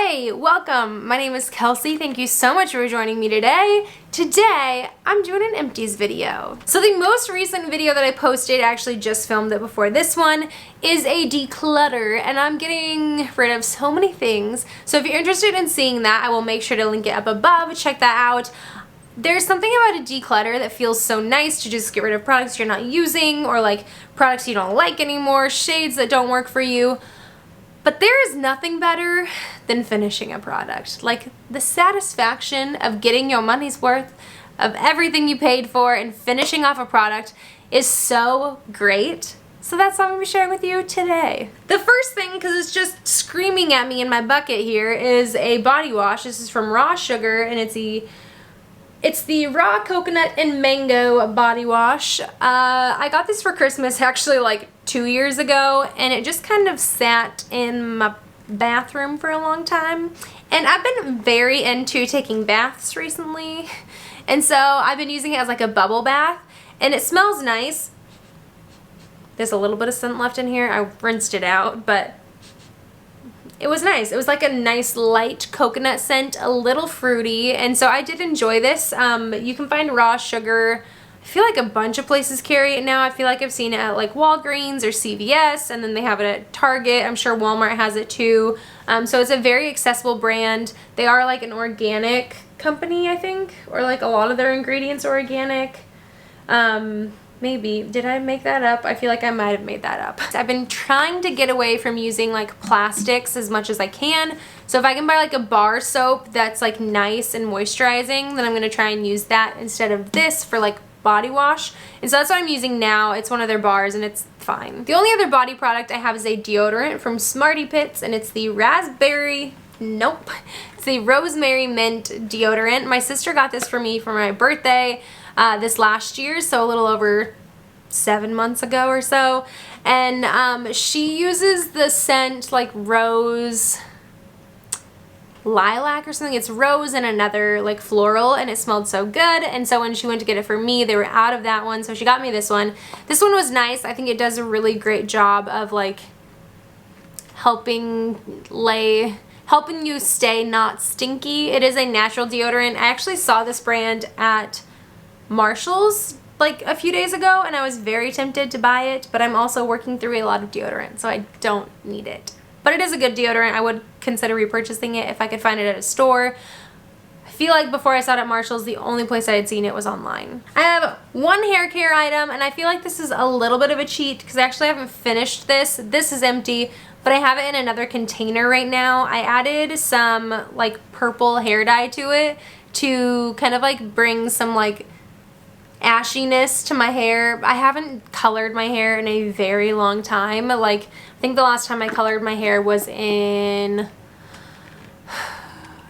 Hey, welcome. My name is Kelsey. Thank you so much for joining me today. Today, I'm doing an empties video. So the most recent video that I posted, I actually just filmed it before this one, is a declutter, and I'm getting rid of so many things. So if you're interested in seeing that, I will make sure to link it up above. Check that out. There's something about a declutter that feels so nice to just get rid of products you're not using, or like products you don't like anymore, shades that don't work for you. But there is nothing better than finishing a product. Like the satisfaction of getting your money's worth of everything you paid for and finishing off a product is so great. So that's what I'm gonna be sharing with you today. The first thing, because it's just screaming at me in my bucket here, is a body wash. This is from Raw Sugar, and it's the raw coconut and mango body wash. I got this for Christmas actually like 2 years ago, and it just kind of sat in my bathroom for a long time. And I've been very into taking baths recently, and so I've been using it as like a bubble bath, and it smells nice. There's a little bit of scent left in here. I rinsed it out, but it was nice. It was like a nice light coconut scent, a little fruity, and so I did enjoy this. You can find Raw Sugar, I feel like a bunch of places carry it now. I feel like I've seen it at like Walgreens or CVS, and then they have it at Target. I'm sure Walmart has it too. So it's a very accessible brand. They are like an organic company, I think, or like a lot of their ingredients are organic. Maybe. Did I make that up? I feel like I might have made that up. I've been trying to get away from using like plastics as much as I can. So if I can buy like a bar soap that's like nice and moisturizing, then I'm going to try and use that instead of this for like body wash. And so that's what I'm using now. It's one of their bars and it's fine. The only other body product I have is a deodorant from Smarty Pits, and it's the it's the rosemary mint deodorant. My sister got this for me for my birthday this last year, so a little over 7 months ago or so, and she uses the scent like rose lilac or something. It's rose and another like floral, and it smelled so good. And so when she went to get it for me, they were out of that one, so she got me this one. This one was nice. I think it does a really great job of like helping you stay not stinky. It is a natural deodorant. I actually saw this brand at Marshall's like a few days ago, and I was very tempted to buy it, but I'm also working through a lot of deodorant, so I don't need it. But it is a good deodorant. I would consider repurchasing it if I could find it at a store. I feel like before I saw it at Marshall's, the only place I had seen it was online. I have one hair care item, and I feel like this is a little bit of a cheat because I actually haven't finished this. This is empty, but I have it in another container right now. I added some like purple hair dye to it to kind of like bring some like ashiness to my hair. I haven't colored my hair in a very long time. Like, I think the last time I colored my hair was in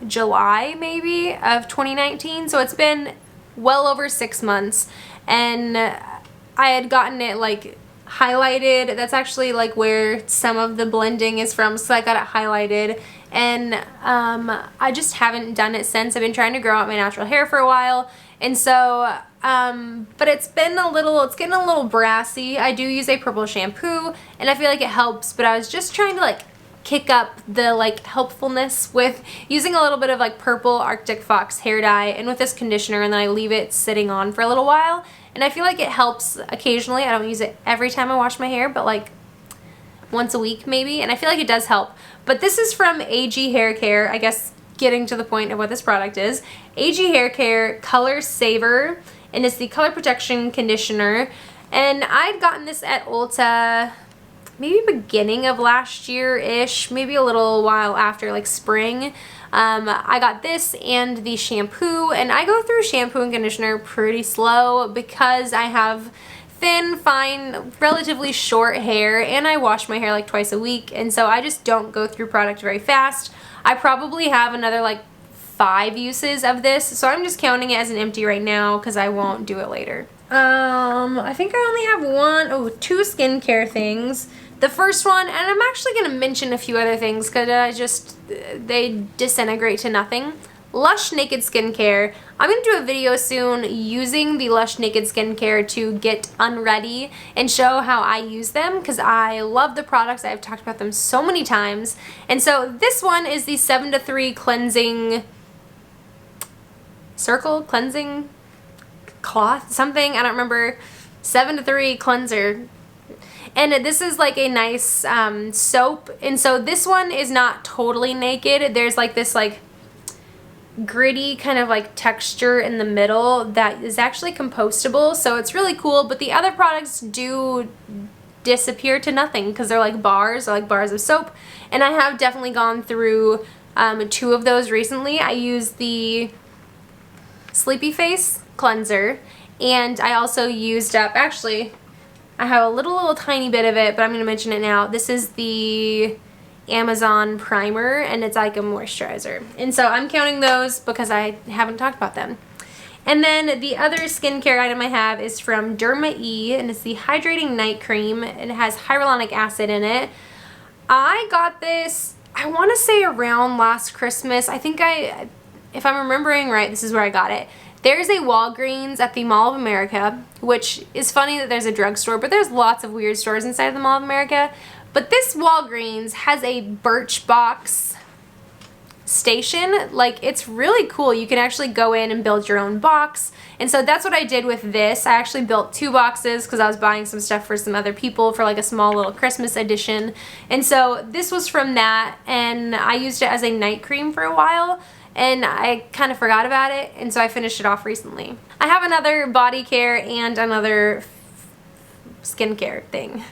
July maybe of 2019, so it's been well over 6 months, and I had gotten it like highlighted. That's actually like where some of the blending is from, so I got it highlighted, and I just haven't done it since. I've been trying to grow out my natural hair for a while, and so but it's getting a little brassy. I do use a purple shampoo, and I feel like it helps, but I was just trying to like kick up the like helpfulness with using a little bit of like purple Arctic Fox hair dye and with this conditioner, and then I leave it sitting on for a little while, and I feel like it helps occasionally. I don't use it every time I wash my hair, but like once a week maybe, and I feel like it does help. But this is from AG Hair Care, I guess, getting to the point of what this product is. AG Hair Care Color Saver, and it's the color protection conditioner, and I'd gotten this at Ulta maybe beginning of last year-ish, maybe a little while after, like spring. I got this and the shampoo, and I go through shampoo and conditioner pretty slow because I have thin, fine, relatively short hair, and I wash my hair like twice a week, and so I just don't go through product very fast. I probably have another like 5 uses of this, so I'm just counting it as an empty right now because I won't do it later. I think I only have 2 skincare things. The first one, and I'm actually going to mention a few other things because they disintegrate to nothing. Lush Naked Skincare. I'm going to do a video soon using the Lush Naked Skincare to get unready and show how I use them because I love the products. I've talked about them so many times. And so this one is the 7 to 3 cleansing circle, cleansing cloth, something, I don't remember, 7 to 3 cleanser. And this is like a nice soap. And so this one is not totally naked. There's like this like gritty kind of like texture in the middle that is actually compostable, so it's really cool. But the other products do disappear to nothing because they're like bars of soap, and I have definitely gone through 2 of those recently. I used the Sleepy Face cleanser, and I also used up, actually I have a little tiny bit of it, but I'm going to mention it now. This is the Amazon primer, and it's like a moisturizer, and so I'm counting those because I haven't talked about them. And then the other skincare item I have is from Derma E, and it's the Hydrating Night Cream, and it has hyaluronic acid in it. I got this, I want to say around last Christmas. I think if I'm remembering right, this is where I got it. There's a Walgreens at the Mall of America, which is funny that there's a drugstore, but there's lots of weird stores inside of the Mall of America. But this Walgreens has a Birchbox station. Like, it's really cool. You can actually go in and build your own box. And so that's what I did with this. I actually built 2 boxes because I was buying some stuff for some other people for like a small little Christmas edition. And so this was from that, and I used it as a night cream for a while, and I kind of forgot about it, and so I finished it off recently. I have another body care and another skincare thing.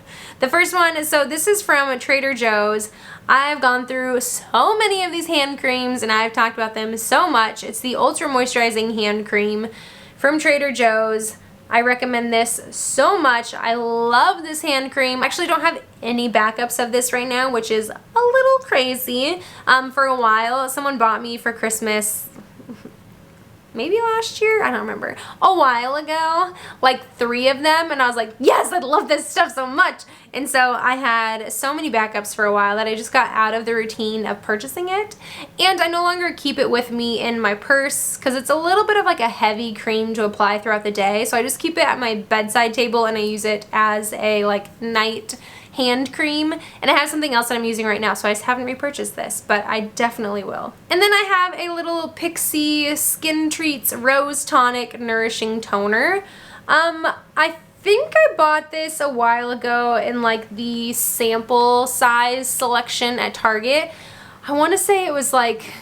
The first one is, so this is from Trader Joe's. I've gone through so many of these hand creams and I've talked about them so much. It's the Ultra Moisturizing Hand Cream from Trader Joe's. I recommend this so much. I love this hand cream. I actually don't have any backups of this right now, which is a little crazy. For a while, someone bought me for Christmas, maybe last year, I don't remember, a while ago, like 3 of them, and I was like, yes, I love this stuff so much. And so I had so many backups for a while that I just got out of the routine of purchasing it, and I no longer keep it with me in my purse because it's a little bit of like a heavy cream to apply throughout the day, so I just keep it at my bedside table and I use it as a like night hand cream. And I have something else that I'm using right now, so I just haven't repurchased this, but I definitely will. And then I have a little Pixie Skin Treats Rose Tonic Nourishing Toner. I think I bought this a while ago in like the sample size selection at Target. I want to say it was like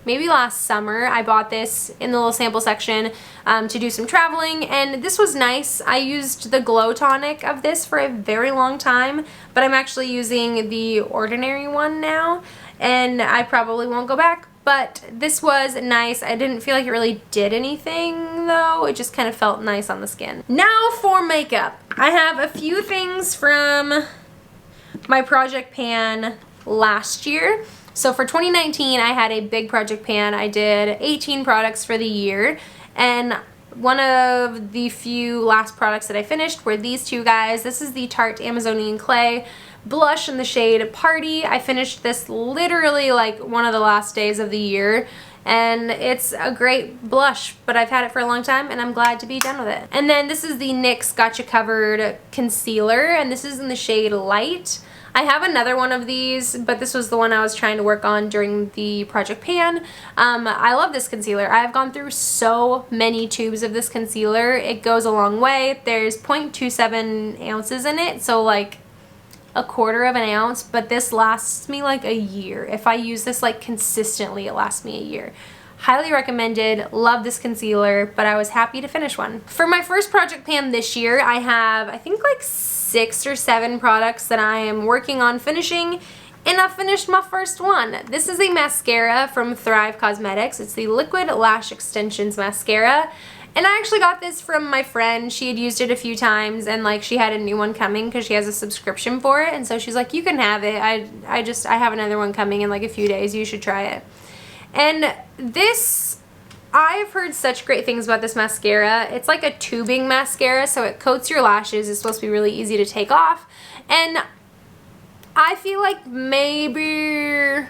maybe last summer. I bought this in the little sample section to do some traveling, and this was nice. I used the Glow Tonic of this for a very long time, but I'm actually using the ordinary one now, and I probably won't go back. But this was nice. I didn't feel like it really did anything though. It just kind of felt nice on the skin. Now for makeup. I have a few things from my project pan last year. So for 2019, I had a big project pan. I did 18 products for the year, and one of the few last products that I finished were these 2 guys. This is the Tarte Amazonian Clay blush in the shade Party. I finished this literally like one of the last days of the year, and it's a great blush, but I've had it for a long time and I'm glad to be done with it. And then this is the NYX Gotcha Covered Concealer, and this is in the shade Light. I have another one of these, but this was the one I was trying to work on during the project pan. I love this concealer. I've gone through so many tubes of this concealer. It goes a long way. There's 0.27 ounces in it, so like a 1/4 of an ounce, but this lasts me like a year. If I use this like consistently, it lasts me a year. Highly recommended. Love this concealer, but I was happy to finish one. For my first project pan this year, I have, I think, like 6 or 7 products that I am working on finishing, and I finished my first one. This is a mascara from Thrive Cosmetics. It's the Liquid Lash Extensions Mascara. And I actually got this from my friend. She had used it a few times, and like she had a new one coming because she has a subscription for it, and so she's like, you can have it. I have another one coming in like a few days. You should try it. And this, I've heard such great things about this mascara. It's like a tubing mascara, so it coats your lashes. It's supposed to be really easy to take off, and I feel like maybe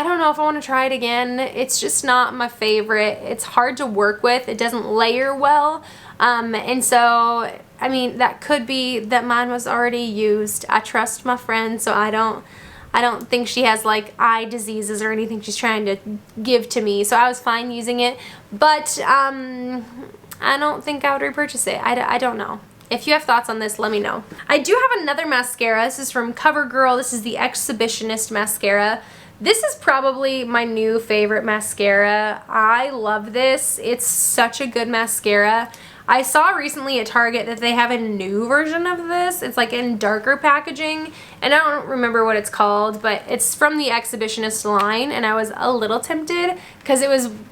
I don't know if I want to try it again. It's just not my favorite. It's hard to work with. It doesn't layer well. And so, I mean, that could be that mine was already used. I trust my friend, so I don't think she has like eye diseases or anything she's trying to give to me. So I was fine using it, but I don't think I would repurchase it. I don't know. If you have thoughts on this, let me know. I do have another mascara. This is from CoverGirl. This is the Exhibitionist mascara. This is probably my new favorite mascara. I love this. It's such a good mascara. I saw recently at Target that they have a new version of this. It's like in darker packaging, and I don't remember what it's called, but it's from the Exhibitionist line, and I was a little tempted because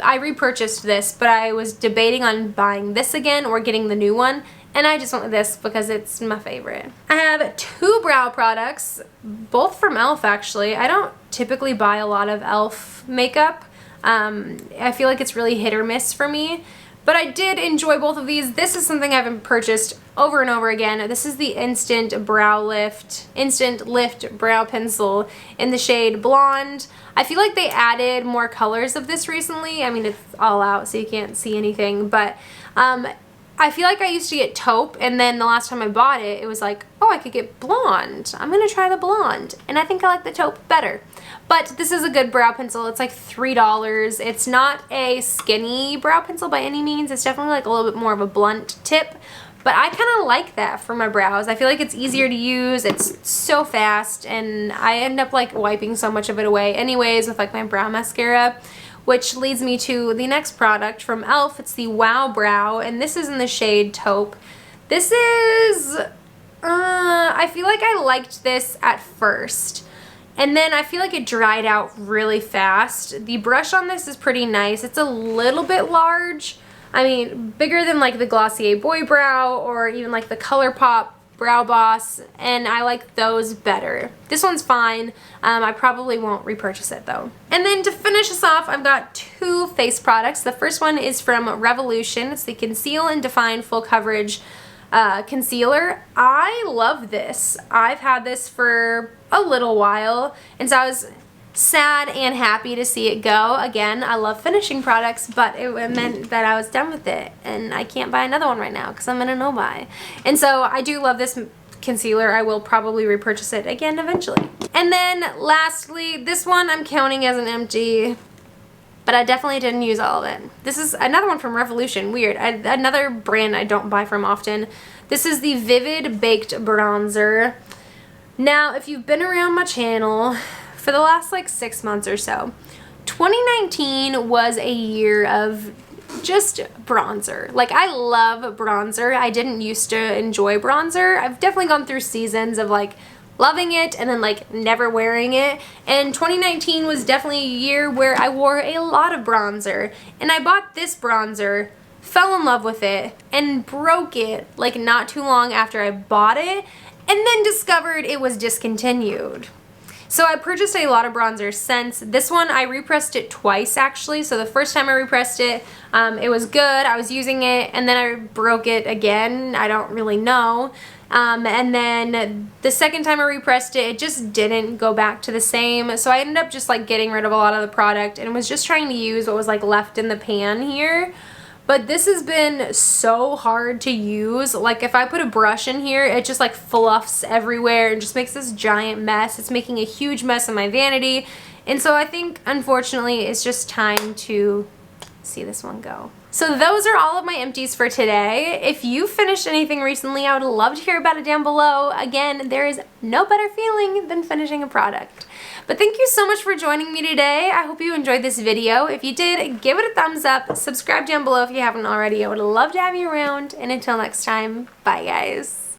I repurchased this, but I was debating on buying this again or getting the new one, and I just went with this because it's my favorite. I have 2 brow products, both from e.l.f. actually. I don't typically buy a lot of e.l.f. makeup. I feel like it's really hit or miss for me. But I did enjoy both of these. This is something I've purchased over and over again. This is the Instant Lift Brow Pencil in the shade Blonde. I feel like they added more colors of this recently. I mean, it's all out, so you can't see anything. But I feel like I used to get taupe, and then the last time I bought it, it was like, oh, I could get blonde. I'm going to try the blonde. And I think I like the taupe better. But this is a good brow pencil. It's like $3. It's not a skinny brow pencil by any means. It's definitely like a little bit more of a blunt tip. But I kind of like that for my brows. I feel like it's easier to use. It's so fast. And I end up like wiping so much of it away anyways with like my brow mascara. Which leads me to the next product from e.l.f. It's the Wow Brow. And this is in the shade Taupe. This is... I feel like I liked this at first. And then I feel like it dried out really fast. The brush on this is pretty nice. It's a little bit large. I mean, bigger than like the Glossier Boy Brow or even like the ColourPop Brow Boss, and I like those better. This one's fine. I probably won't repurchase it though. And then to finish us off, I've got 2 face products. The first one is from Revolution. It's the Conceal and Define Full Coverage concealer. I love this. I've had this for a little while, and so I was sad and happy to see it go. Again, I love finishing products, but it meant that I was done with it, and I can't buy another one right now because I'm in a no-buy. And so I do love this concealer. I will probably repurchase it again eventually. And then lastly, this one I'm counting as an empty, but I definitely didn't use all of it. This is another one from Revolution. Weird. Another brand I don't buy from often. This is the Vivid Baked Bronzer. Now, if you've been around my channel for the last like 6 months or so, 2019 was a year of just bronzer. Like, I love bronzer. I didn't used to enjoy bronzer. I've definitely gone through seasons of like loving it and then like never wearing it, and 2019 was definitely a year where I wore a lot of bronzer, and I bought this bronzer, fell in love with it, and broke it like not too long after I bought it, and then discovered it was discontinued. So I purchased a lot of bronzers since. This one, I repressed it twice actually. So the first time I repressed it, it was good. I was using it, and then I broke it again. I don't really know. And then the second time I repressed it, it just didn't go back to the same. So I ended up just like getting rid of a lot of the product and was just trying to use what was like left in the pan here. But this has been so hard to use. Like, if I put a brush in here, it just like fluffs everywhere and just makes this giant mess. It's making a huge mess in my vanity. And so I think, unfortunately, it's just time to see this one go. So those are all of my empties for today. If you finished anything recently, I would love to hear about it down below. Again, there is no better feeling than finishing a product. But thank you so much for joining me today. I hope you enjoyed this video. If you did, give it a thumbs up. Subscribe down below if you haven't already. I would love to have you around. And until next time, bye guys.